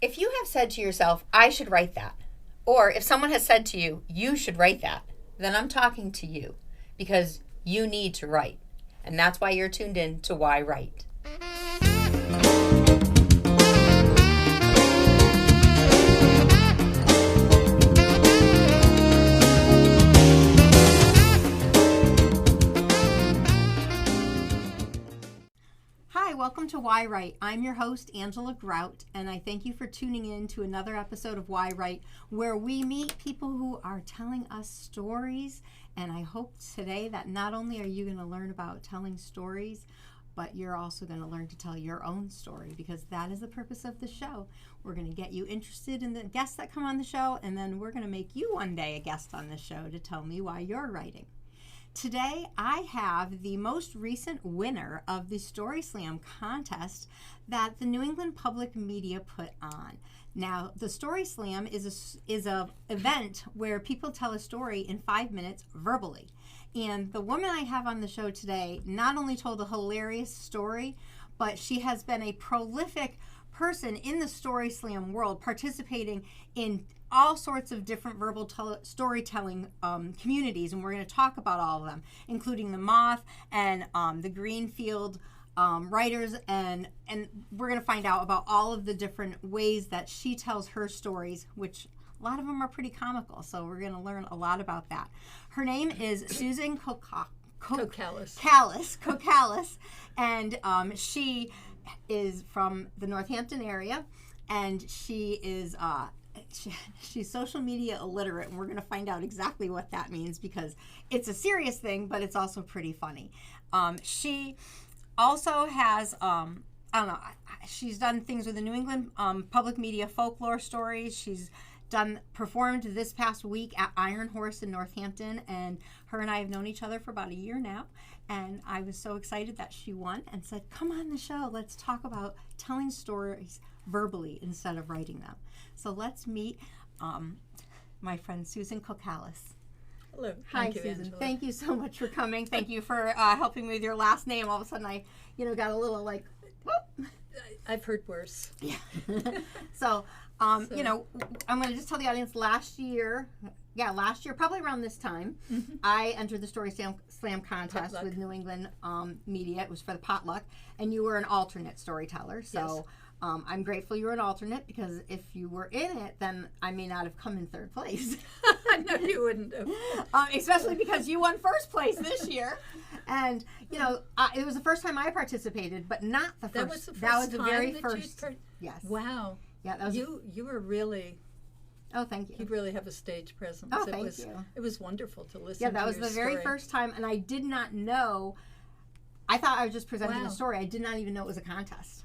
If you have said to yourself, I should write that, or if someone has said to you, you should write that, then I'm talking to you because you need to write. And that's why you're tuned in to yWrite. Hi, welcome to yWrite. I'm your host, Angela Grout, and I thank you for tuning in to another episode of yWrite, where we meet people who are telling us stories. And I hope today that not only are you going to learn about telling stories, but you're also going to learn to tell your own story, because that is the purpose of the show. We're going to get you interested in the guests that come on the show, and then we're going to make you one day a guest on the show to tell me why you're writing. Today, I have the most recent winner of the Story Slam contest that the New England Public Media put on. Now, the Story Slam is a event where people tell a story in 5 minutes verbally. And the woman I have on the show today not only told a hilarious story, but she has been a prolific person in the Story Slam world, participating in all sorts of different verbal storytelling communities, and we're going to talk about all of them, including the Moth and the Greenfield writers, and we're going to find out about all of the different ways that she tells her stories, which a lot of them are pretty comical, so we're going to learn a lot about that. Her name is Susan Cocalis, and she is from the Northampton area, and she is she's social media illiterate, and we're going to find out exactly what that means, because it's a serious thing, but it's also pretty funny. She also has, she's done things with the New England Public Media Folklore Stories. She's performed this past week at Iron Horse in Northampton, and her and I have known each other for about a year now, and I was so excited that she won and said, come on the show, let's talk about telling stories verbally instead of writing them. So let's meet my friend Susan Cocalis. Hello. Hi, Susan. Angela. Thank you so much for coming. Thank you for helping me with your last name. All of a sudden I, got a little like, whoop. I've heard worse. Yeah. So, I'm going to just tell the audience last year, probably around this time, I entered the Story Slam contest with New England Media. It was for the potluck, and you were an alternate storyteller. So yes. I'm grateful you were an alternate, because if you were in it, then I may not have come in third place. No, you wouldn't have. Especially because you won first place this year. And, it was the first time I participated, but not the first. That was the very first. Yes. Wow. Yeah, that was you were really. Oh, thank you. You really have a stage presence. Oh, thank you. It was wonderful to listen to. Yeah, that was the very first time, and I did not know. I thought I was just presenting a story. I did not even know it was a contest.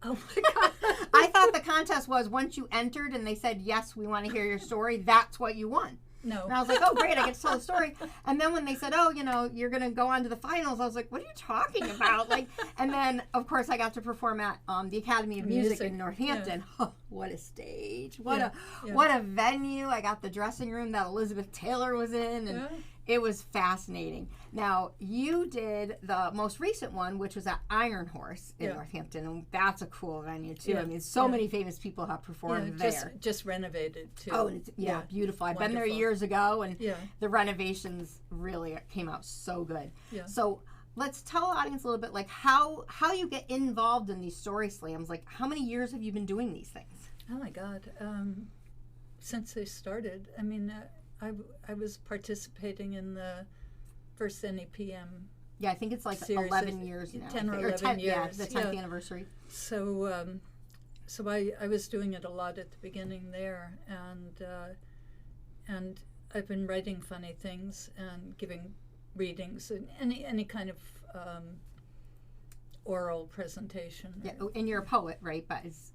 Oh my God. I thought the contest was once you entered and they said, yes, we want to hear your story, that's what you won. No. And I was like, oh, great, I get to tell the story. And then when they said, oh, you're going to go on to the finals, I was like, what are you talking about? And then, of course, I got to perform at the Academy of Music in Northampton. Yeah. Oh, what a stage. What a venue. I got the dressing room that Elizabeth Taylor was in, and it was fascinating. Now, you did the most recent one, which was at Iron Horse in Northampton, and that's a cool venue, too. Yeah. I mean, so many famous people have performed there. Just renovated, too. Oh, it's, beautiful. I've been there years ago, and the renovations really came out so good. Yeah. So let's tell the audience a little bit, like, how you get involved in these story slams. Like, how many years have you been doing these things? Oh, my God. Since they started, I mean... I was participating in the first NEPM. Yeah, I think it's like series 11 years now. 10 or 11 years. Yeah, the 10th anniversary. So I was doing it a lot at the beginning there, and I've been writing funny things and giving readings and any kind of oral presentation. Yeah, and you're a poet, right? But it's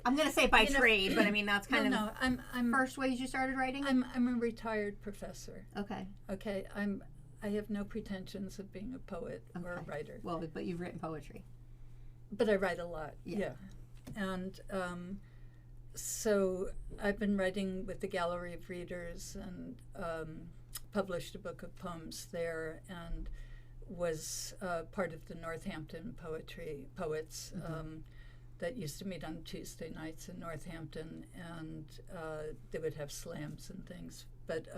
I'm going to say by trade, but I mean that's kind of I'm first ways you started writing. I'm a retired professor. Okay. Okay. I have no pretensions of being a poet or a writer. Well, but you've written poetry. But I write a lot. Yeah. And so I've been writing with the Gallery of Readers and published a book of poems there, and was part of the Northampton poets. that used to meet on Tuesday nights in Northampton, and they would have slams and things. But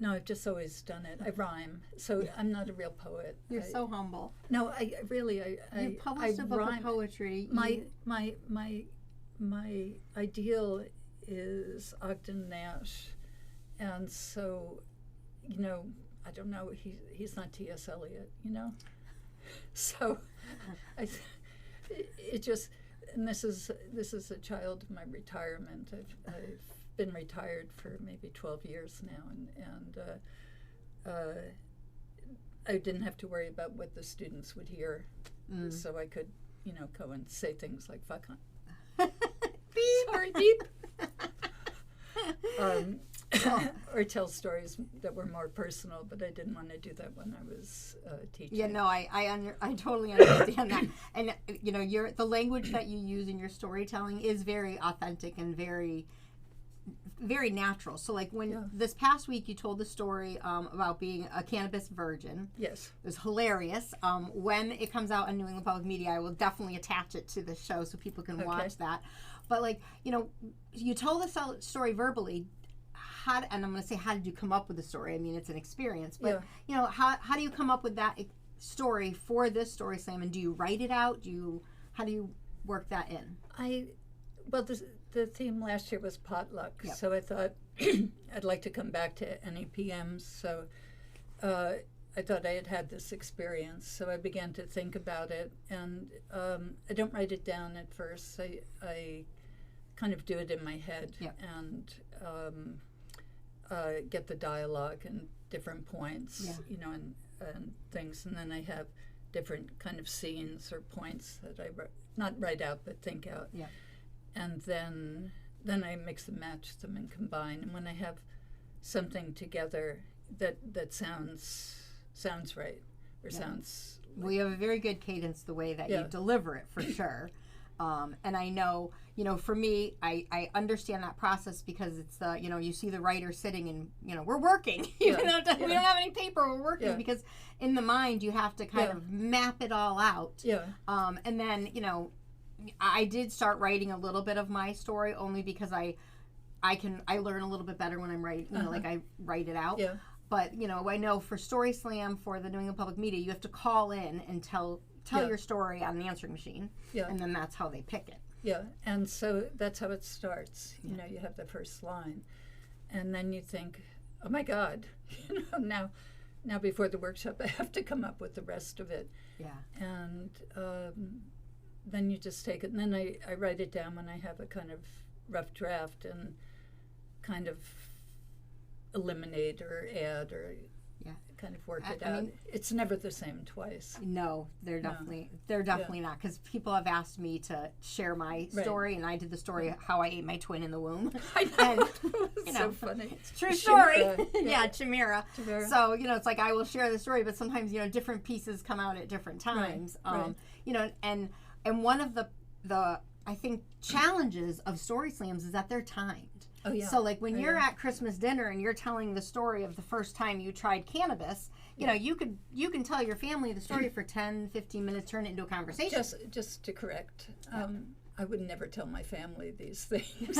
no, I've just always done it. I rhyme, so I'm not a real poet. You're so humble. No, I You published a book rhyme. of poetry. My ideal is Ogden Nash, and so, you know, I don't know. He's not T.S. Eliot, you know. So, it just, and this is a child of my retirement. I've been retired for maybe 12 years now, and I didn't have to worry about what the students would hear, so I could, you know, go and say things like "fuck on." Beep. Sorry, beep. Or tell stories that were more personal, but I didn't want to do that when I was teaching. Yeah, no, I totally understand that. And you know, the language that you use in your storytelling is very authentic and very, very natural. So, like when this past week you told the story about being a cannabis virgin. Yes, it was hilarious. When it comes out on New England Public Media, I will definitely attach it to the show so people can watch that. But like, you know, you told the story verbally. And I'm going to say, how did you come up with the story? I mean, it's an experience, but you know, how do you come up with that story for this story slam? And do you write it out? How do you work that in? Well, the theme last year was potluck, so I thought I'd like to come back to NEPM. So I thought I had this experience, so I began to think about it, and I don't write it down at first. I kind of do it in my head, and get the dialogue and different points, you know, and things, and then I have different kind of scenes or points that I not write out but think out, and then I mix and match them and combine, and when I have something together that sounds right or sounds like, well, you have a very good cadence the way that you deliver it, for sure. And I know, you know, for me, I understand that process because it's the, you know, you see the writer sitting and, you know, we're working. Even though we don't have any paper, we're working because in the mind you have to kind of map it all out. And then, you know, I did start writing a little bit of my story only because I learn a little bit better when I'm writing, you know, like I write it out. But, you know, I know for Story Slam, for the New England Public Media, you have to call in and tell your story on the answering machine, and then that's how they pick it. And so that's how it starts. You know, you have the first line, and then you think, oh my God, you know, now before the workshop I have to come up with the rest of it. And then you just take it, and then I write it down when I have a kind of rough draft and kind of eliminate or add or kind of work it out. I mean, it's never the same twice. No, they're definitely not, because people have asked me to share my story, and I did the story how I ate my twin in the womb. I know. And, you know, so funny. It's a true story. Chimera. So, you know, it's like I will share the story, but sometimes, you know, different pieces come out at different times. You know, and one of the I think challenges of story slams is that they're timed. So like when you're at Christmas dinner and you're telling the story of the first time you tried cannabis, you know, you can tell your family the story for 10, 15 minutes, turn it into a conversation. Just to correct, I would never tell my family these things.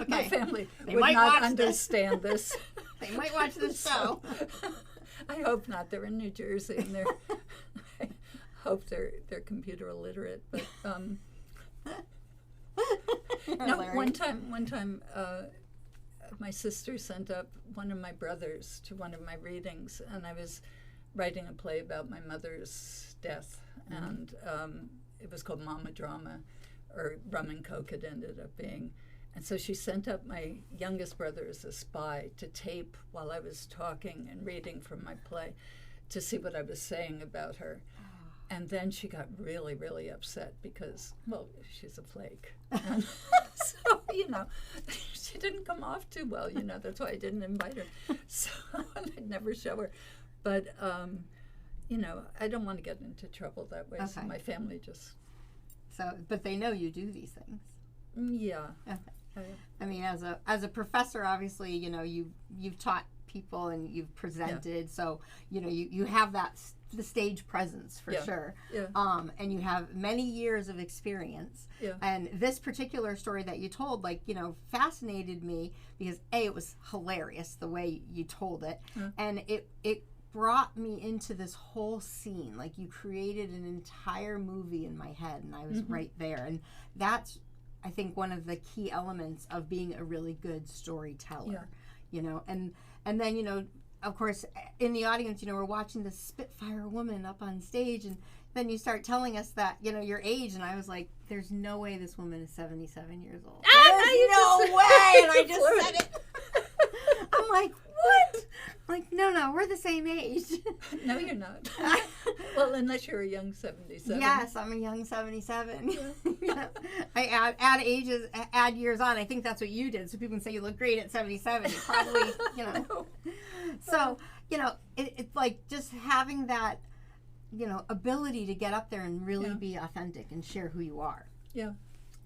My family would not understand this. They might watch this show. I hope not. They're in New Jersey, and I hope they're computer illiterate, but no, one time, my sister sent up one of my brothers to one of my readings, and I was writing a play about my mother's death, and it was called Mama Drama, or Rum and Coke it ended up being. And so she sent up my youngest brother as a spy to tape while I was talking and reading from my play to see what I was saying about her. And then she got really, really upset because, well, she's a flake. And so, you know, she didn't come off too well, you know, that's why I didn't invite her. So I'd never show her. But, you know, I don't want to get into trouble that way, so my family just... So, but they know you do these things. Yeah. I mean, as a professor, obviously, you know, you've taught people and you've presented, so, you know, you have that the stage presence for sure. Yeah. And you have many years of experience. Yeah. And this particular story that you told, like, you know, fascinated me because it was hilarious the way you told it. And it brought me into this whole scene. Like, you created an entire movie in my head, and I was right there. And that's, I think, one of the key elements of being a really good storyteller. You know, and then, you know, of course, in the audience, you know, we're watching this Spitfire woman up on stage, and then you start telling us that, you know, your age, and I was like, there's no way this woman is 77 years old. There's no way! And I just said it. I'm like, what? I'm like, no, we're the same age. No, you're not. Well, unless you're a young 77. Yes, I'm a young 77. Yeah. I add years on. I think that's what you did. So people can say you look great at 77. You probably, you know. No. So, you know, it's like just having that, you know, ability to get up there and really be authentic and share who you are. Yeah.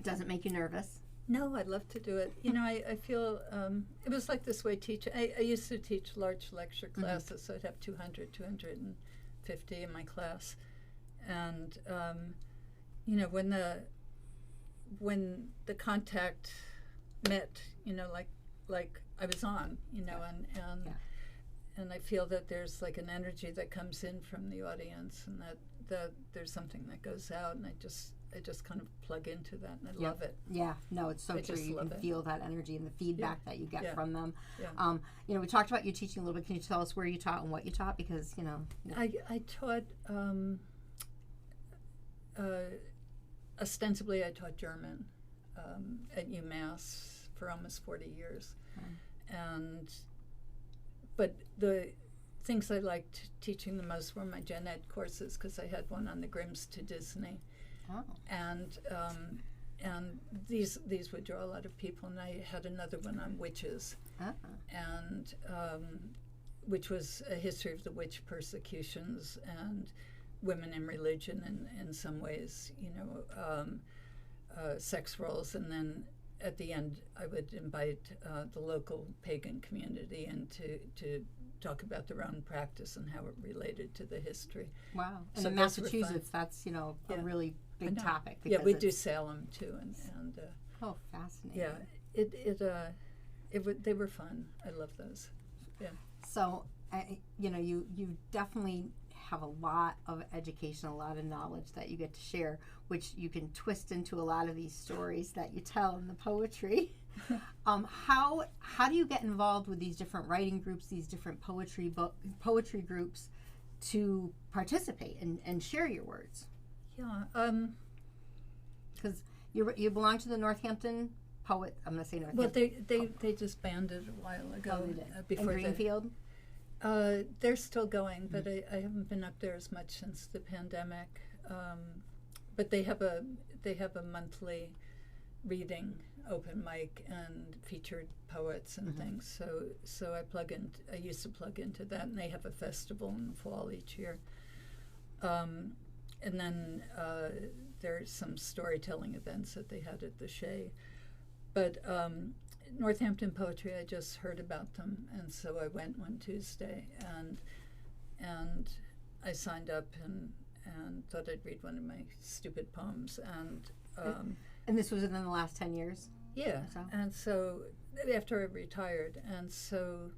Does it make you nervous? No, I'd love to do it. You know, I feel it was like this way teaching. I used to teach large lecture classes, so I'd have 200, 250 in my class. And, you know, when the contact met, you know, like I was on, you know, and I feel that there's like an energy that comes in from the audience, and that there's something that goes out, and I just kind of plug into that, and I love it. Yeah, no, it's so true. You can feel that energy and the feedback that you get from them. Yeah. You know, we talked about you teaching a little bit. Can you tell us where you taught and what you taught? Because, you know. I taught, ostensibly I taught German at UMass for almost 40 years. But the things I liked teaching the most were my gen ed courses, because I had one on the Grimms to Disney. Oh. And these would draw a lot of people, and I had another one on witches, and which was a history of the witch persecutions and women in religion, and in some ways, you know, sex roles. And then at the end, I would invite the local pagan community in to talk about their own practice and how it related to to history. Wow. And so in Massachusetts, that's, you know, a really big topic. Yeah, we do Salem too, and oh, fascinating. Yeah, they were fun. I love those. Yeah. So, you know, you definitely have a lot of education, a lot of knowledge that you get to share, which you can twist into a lot of these stories that you tell in the poetry. How do you get involved with these different writing groups, these different poetry groups, to participate and share your words? Yeah, because you belong to the Northampton Poet. I'm going to say Northampton. Well, they disbanded a while ago. Before Greenfield. They're still going, but I haven't been up there as much since the pandemic. But they have a monthly reading, open mic, and featured poets and things. So I used to plug into that, and they have a festival in the fall each year. And then there's some storytelling events that they had at the Shea. But Northampton Poetry, I just heard about them, and so I went one Tuesday, and I signed up and thought I'd read one of my stupid poems. And this was within the last 10 years? Yeah. And so after I retired, and so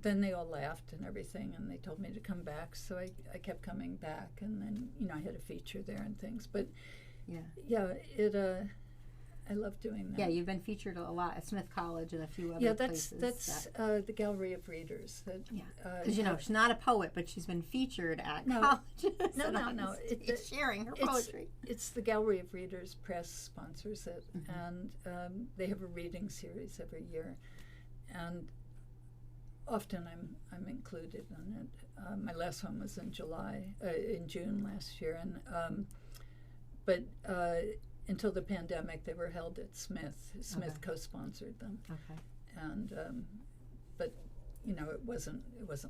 then they all laughed and everything, and they told me to come back, so I kept coming back, and then, you know, I had a feature there and things. But I love doing that. Yeah, you've been featured a lot at Smith College and a few other places. Yeah, that's the Gallery of Readers. Because, you know, she's not a poet, but she's been featured at colleges. No. It's sharing her poetry. It's the Gallery of Readers Press sponsors it, and they have a reading series every year, and often I'm included in it. My last one was in June last year, and but until the pandemic, they were held at Smith. Smith co-sponsored them. Okay. And but, you know, it wasn't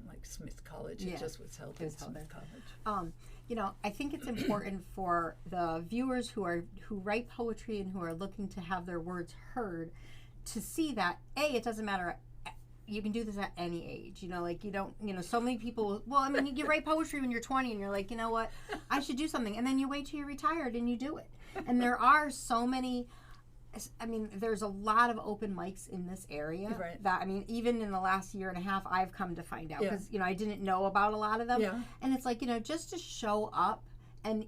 like Smith College. It just was held at Smith College. You know, I think it's important for the viewers who write poetry and who are looking to have their words heard to see that it doesn't matter, you can do this at any age, you know, like you don't, you know, so many people, well, I mean, you write poetry when you're 20 and you're like, you know what, I should do something. And then you wait till you're retired and you do it. And there are so many, I mean, there's a lot of open mics in this area that, I mean, even in the last year and a half, I've come to find out because, you know, I didn't know about a lot of them. Yeah. And it's like, you know, just to show up and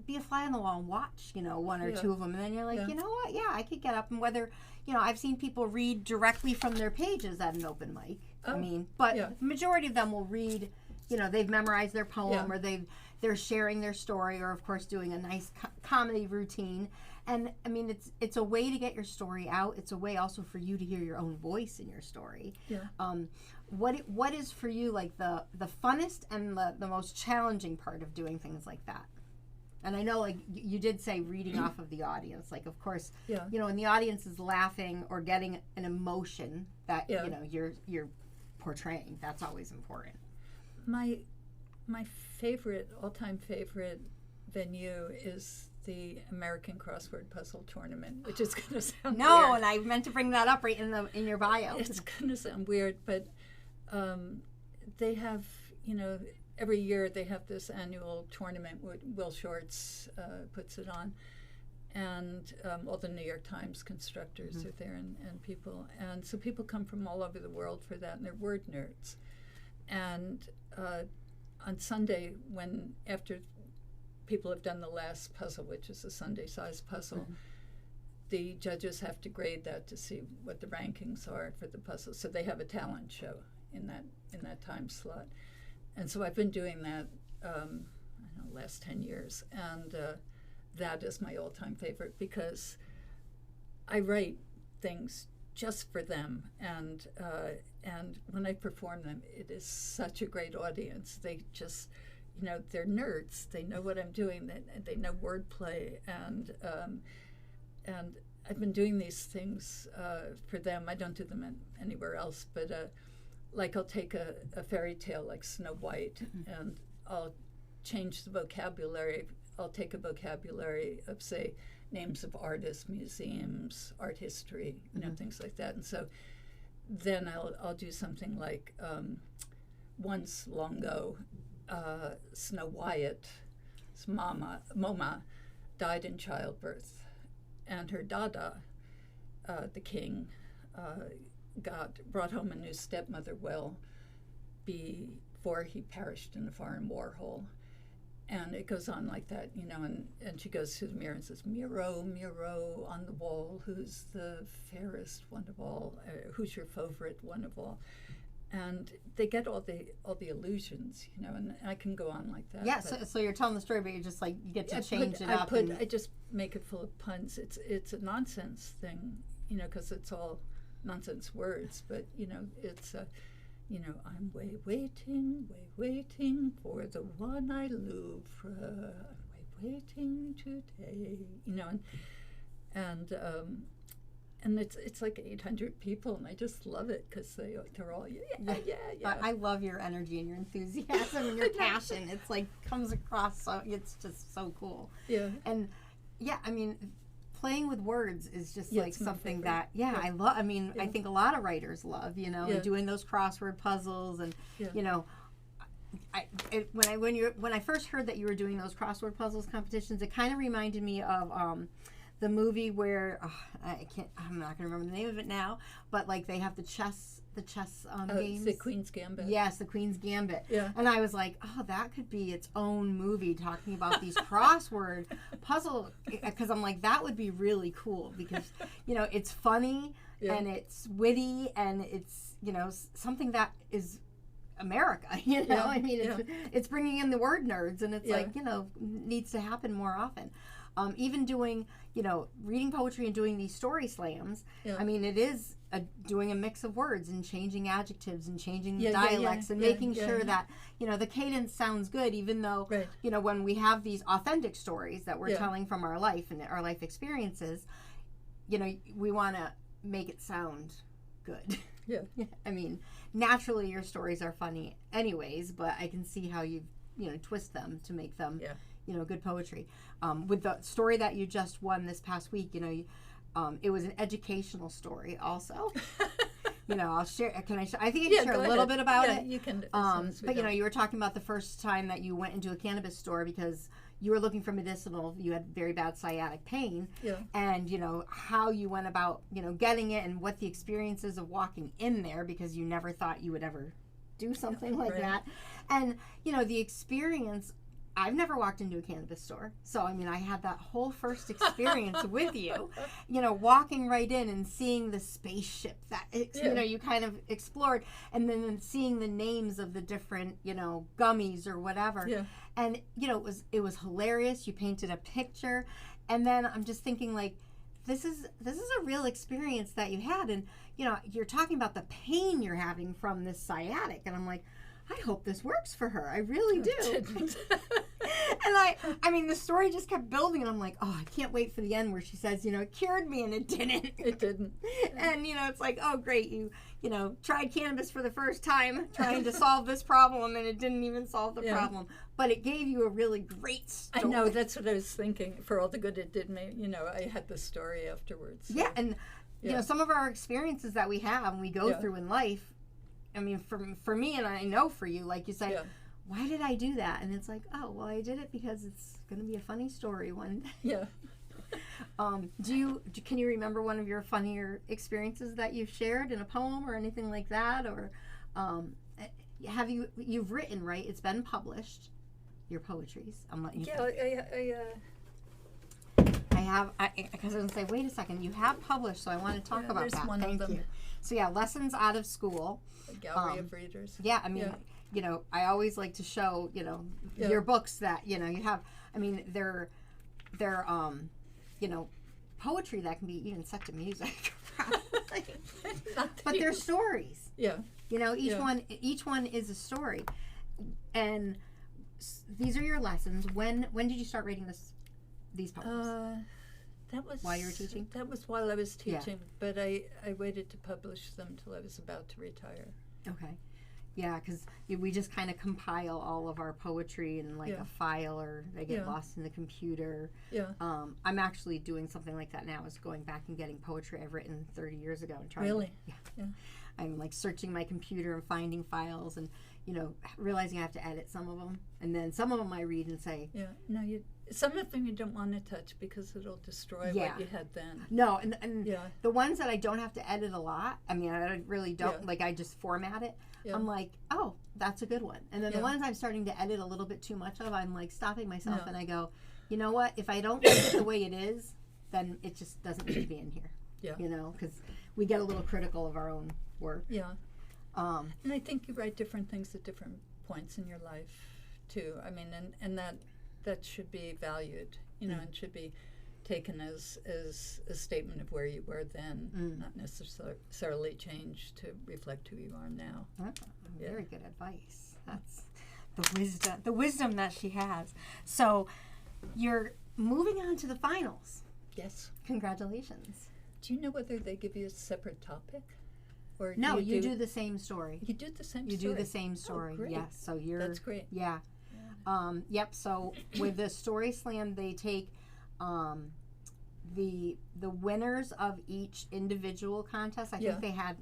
be a fly on the wall and watch, you know, one or two of them. And then you're like, you know what? Yeah, I could get up. And whether, you know, I've seen people read directly from their pages at an open mic. I mean, but the majority of them will read, you know, they've memorized their poem or they're sharing their story or, of course, doing a nice comedy routine. And, I mean, it's a way to get your story out. It's a way also for you to hear your own voice in your story. Yeah. What is for you, like, the funnest and the most challenging part of doing things like that? And I know, like, you did say reading off of the audience. Like, of course, you know, when the audience is laughing or getting an emotion that, you know, you're portraying, that's always important. My favorite, all-time favorite venue is the American Crossword Puzzle Tournament, which is going to sound weird. And I meant to bring that up right in your bio. It's going to sound weird, but they have, you know, every year they have this annual tournament. Will Shorts puts it on, and all the New York Times constructors are there and people. And so people come from all over the world for that, and they're word nerds. And on Sunday, after people have done the last puzzle, which is a Sunday-sized puzzle, the judges have to grade that to see what the rankings are for the puzzle. So they have a talent show in that time slot. And so I've been doing that, I don't know, last 10 years. And that is my all-time favorite because I write things just for them. And when I perform them, it is such a great audience. They just, you know, they're nerds. They know what I'm doing. They know wordplay. And I've been doing these things for them. I don't do them anywhere else, but like I'll take a fairy tale like Snow White and I'll change the vocabulary. I'll take a vocabulary of, say, names of artists, museums, art history, you know, things like that. And so then I'll do something like once long ago, Snow Wyatt's Moma died in childbirth, and her dada, the king, brought home a new stepmother before he perished in a foreign war hole. And it goes on like that, you know, and she goes to the mirror and says, "Mirror, mirror on the wall, who's the fairest one of all? Who's your favorite one of all?" And they get all the illusions, you know, and I can go on like that. Yeah, so you're telling the story, but you just, like, you get to change it up. I just make it full of puns. It's a nonsense thing, you know, because it's all nonsense words, but, you know, it's you know, I'm waiting for the one I love. I'm waiting today, you know, and it's like 800 people, and I just love it because they're all yeah. I love your energy and your enthusiasm and your passion. It's like comes across, so it's just so cool. Yeah, and yeah, I mean, playing with words is just like something that I love. I mean, I think a lot of writers love, you know, and doing those crossword puzzles, and you know, when I first heard that you were doing those crossword puzzles competitions, it kind of reminded me of the movie where I'm not gonna remember the name of it now, but like they have the chess games. The Queen's Gambit. Yes, the Queen's Gambit. Yeah. And I was like, oh, that could be its own movie talking about these crossword puzzle, because I'm like, that would be really cool because, you know, it's funny and it's witty and it's, you know, something that is America, you know. I mean, it's bringing in the word nerds, and it's like, you know, needs to happen more often. Even doing, you know, reading poetry and doing these story slams, I mean, it is doing a mix of words and changing adjectives and changing dialects and making sure that, you know, the cadence sounds good, even though, you know, when we have these authentic stories that we're telling from our life and our life experiences, you know, we want to make it sound good. I mean, naturally your stories are funny anyways, but I can see how you know, twist them to make them you know, good poetry. With the story that you just won this past week, you know, it was an educational story also. I'll share. Can I? I think I can share a little bit about it. You can. But you were talking about the first time that you went into a cannabis store because you were looking for medicinal. You had very bad sciatic pain. Yeah. And how you went about getting it and what the experience is of walking in there because you never thought you would ever do something like that. And the experience. I've never walked into a cannabis store. So, I had that whole first experience with you, walking right in and seeing the spaceship that, you kind of explored, and then seeing the names of the different, gummies or whatever. Yeah. And, it was hilarious. You painted a picture. And then I'm just thinking, like, this is a real experience that you had. And, you're talking about the pain you're having from this sciatic. And I'm like, I hope this works for her. I really do. And the story just kept building, and I'm like, oh, I can't wait for the end where she says, it cured me, and it didn't. It didn't. And, it's like, oh, great, you tried cannabis for the first time, trying to solve this problem, and it didn't even solve the problem. But it gave you a really great story. I know, that's what I was thinking. For all the good it did me, I had the story afterwards. So. Yeah, and, some of our experiences that we have and we go through in life, for me, and I know for you, like you say, why did I do that? And it's like, oh, well, I did it because it's going to be a funny story one day. Yeah. Can you remember one of your funnier experiences that you've shared in a poem or anything like that? Or you've written, right? It's been published, your poetries. I'm letting you I have, because I was going to say, wait a second, you have published, so I want to talk about that. Thank you. So Lessons Out of School. A gallery of readers. Yeah, I always like to show, your books that, you have, they're poetry that can be even set to music. But they're stories. Yeah. Each one is a story. And these are your lessons. When did you start reading these poems? That was while you were teaching? That was while I was teaching, but I waited to publish them till I was about to retire. Okay. Yeah, because we just kind of compile all of our poetry in a file, or they get lost in the computer. Yeah. I'm actually doing something like that now, is going back and getting poetry I've written 30 years ago and trying Really? Yeah. I'm searching my computer and finding files and, realizing I have to edit some of them. And then some of them I read and say... Yeah, no, some of them you don't want to touch because it'll destroy what you had then. No, and the ones that I don't have to edit a lot, I really don't, I just format it. Yeah. I'm like, oh, that's a good one. And then the ones I'm starting to edit a little bit too much of, I'm stopping myself and I go, you know what, if I don't like it the way it is, then it just doesn't need to be in here. Yeah. Because we get a little critical of our own work. Yeah. And I think you write different things at different points in your life too. And that should be valued, and should be taken as a statement of where you were then, not necessarily changed to reflect who you are now. Very good advice. That's the wisdom that she has. So you're moving on to the finals. Yes. Congratulations. Do you know whether they give you a separate topic? Or no, you do the same story. You do the same story? You do the same story, great. Yes. So That's great. Yeah. Yep, so with the Story Slam, they take the winners of each individual contest. I think they had,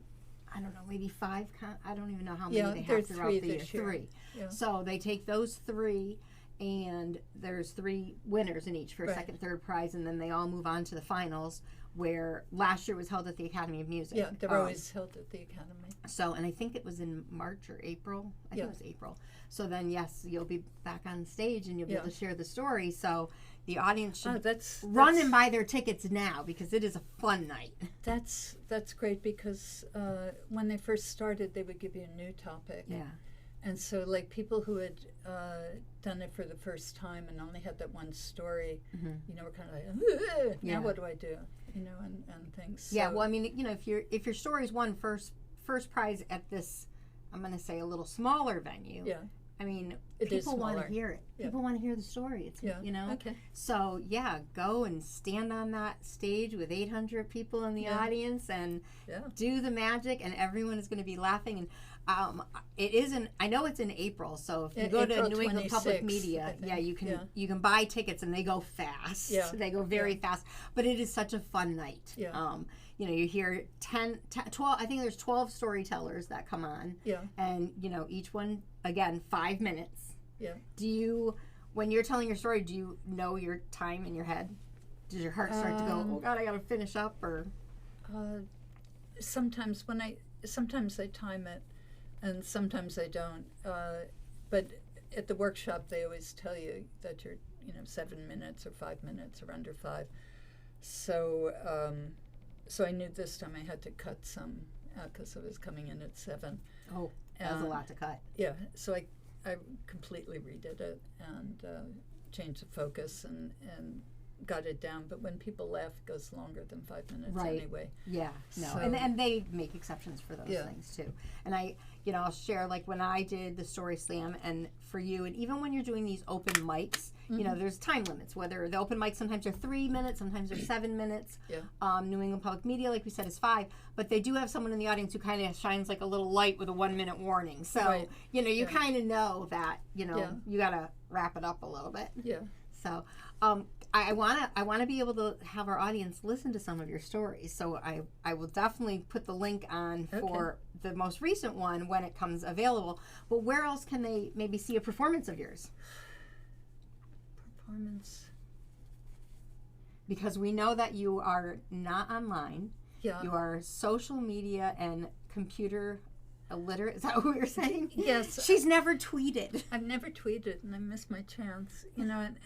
I don't know, maybe 5, I don't even know how many they have throughout the year. 3. Yeah. So they take those 3, and there's 3 winners in each for a second, third prize, and then they all move on to the finals, where last year was held at the Academy of Music. Yeah, they're always held at the Academy. So, and I think it was in March or April. I think it was April. So then, yes, you'll be back on stage and you'll be able to share the story. So the audience should run and buy their tickets now, because it is a fun night. That's great, because when they first started, they would give you a new topic. Yeah. And so, people who had done it for the first time and only had that one story, were kind of like, now what do I do? And things. So. Yeah, well, if your story's won first prize at this, I'm going to say a little smaller venue. Yeah. People want to hear it. Yeah. People want to hear the story. It's, Okay. So, go and stand on that stage with 800 people in the audience and do the magic, and everyone is going to be laughing. And It isn't. I know it's in April. So if you go to April New England Public 26th, Media, you can buy tickets and they go fast. Yeah. They go very fast. But it is such a fun night. Yeah. You hear 10, 12. I think there's 12 storytellers that come on. Yeah. And each one again 5 minutes. Yeah. When you're telling your story, do you know your time in your head? Does your heart start to go, oh God, I got to finish up, or? Sometimes I time it, and sometimes I don't. But at the workshop, they always tell you that you're 7 minutes or 5 minutes or under 5. So so I knew this time I had to cut some because I was coming in at 7. Oh, that was a lot to cut. Yeah, so I completely redid it and changed the focus and got it down. But when people laugh, it goes longer than 5 minutes anyway. Yeah, no, So, and they make exceptions for those things too. And I'll share, like when I did the Story Slam, and for you, and even when you're doing these open mics, there's time limits. Whether the open mics sometimes are 3 minutes, sometimes they're 7 minutes. Yeah. New England Public Media, like we said, is 5. But they do have someone in the audience who kind of shines like a little light with a 1 minute warning. So you kind of know that you got to wrap it up a little bit. Yeah. So I want to be able to have our audience listen to some of your stories. So I will definitely put the link on for the most recent one when it comes available. But where else can they maybe see a performance of yours? Because we know that you are not online. Yeah. You are social media and computer illiterate. Is that what we were saying? Yes. She's never tweeted. I've never tweeted, and I missed my chance. And I've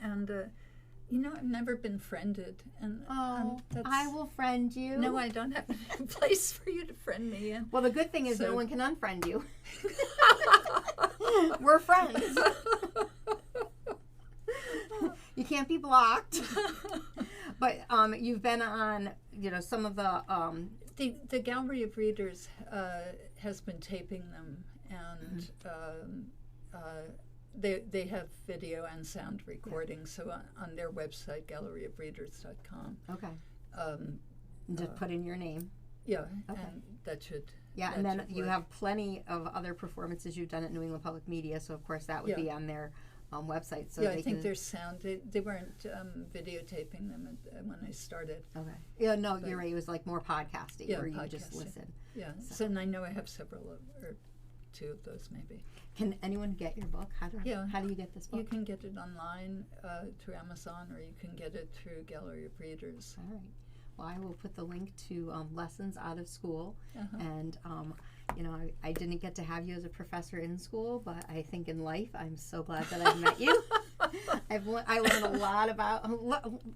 never been friended. And I will friend you. No, I don't have a place for you to friend me in. Well, the good thing is no one can unfriend you. We're friends. You can't be blocked. But you've been on, some of the Gallery of Readers has been taping them, and they have video and sound recordings. So on their website, galleryofreaders.com. Okay. Just put in your name. Yeah. Okay. And that should. Yeah, that and then should you work. have plenty of other performances you've done at New England Public Media. So of course that would be on their website. So I think there's sound. They weren't videotaping them when I started. Okay. Yeah, no, you're right. It was like more podcasting, where you just listen. Yeah. So and I know I have several or 2 of those maybe. Can anyone get your book? How do you get this book? You can get it online through Amazon, or you can get it through Gallery of Readers. All right. Well, I will put the link to Lessons Out of School. And, I didn't get to have you as a professor in school, but I think in life, I'm so glad that I've met you. I learned a lot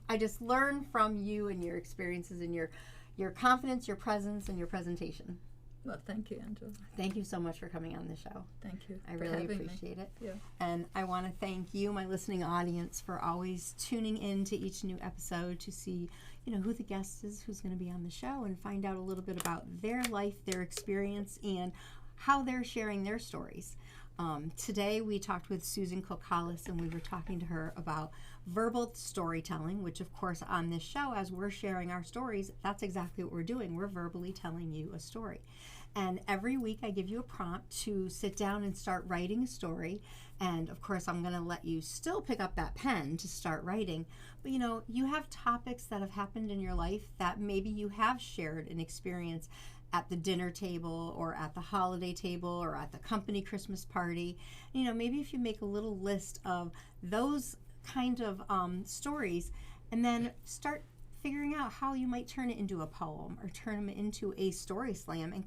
I just learned from you and your experiences and your confidence, your presence, and your presentation. Well, thank you, Angela. Thank you so much for coming on the show. Thank you. I really appreciate it. Yeah. And I want to thank you, my listening audience, for always tuning in to each new episode to see, who the guest is, who's going to be on the show, and find out a little bit about their life, their experience, and how they're sharing their stories. Today we talked with Susan Cocalis, and we were talking to her about verbal storytelling, which of course on this show, as we're sharing our stories, that's exactly what we're doing. We're verbally telling you a story. And every week I give you a prompt to sit down and start writing a story. And of course I'm going to let you still pick up that pen to start writing. But you have topics that have happened in your life that maybe you have shared an experience at the dinner table or at the holiday table or at the company Christmas party. Maybe if you make a little list of those kind of stories, and then start figuring out how you might turn it into a poem or turn them into a story slam, and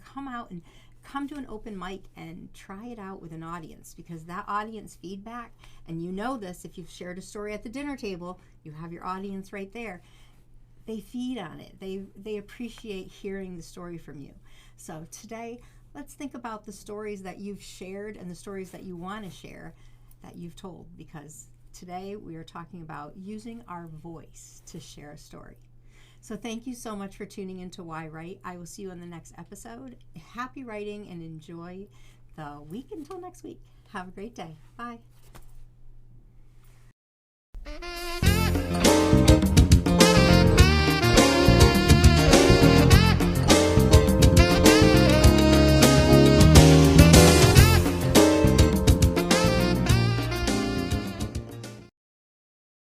come to an open mic and try it out with an audience, because that audience feedback, and this if you've shared a story at the dinner table, you have your audience right there. They feed on it. They appreciate hearing the story from you. So today, let's think about the stories that you've shared and the stories that you want to share that you've told, because today we are talking about using our voice to share a story. So thank you so much for tuning in to yWrite. I will see you in the next episode. Happy writing and enjoy the week until next week. Have a great day. Bye.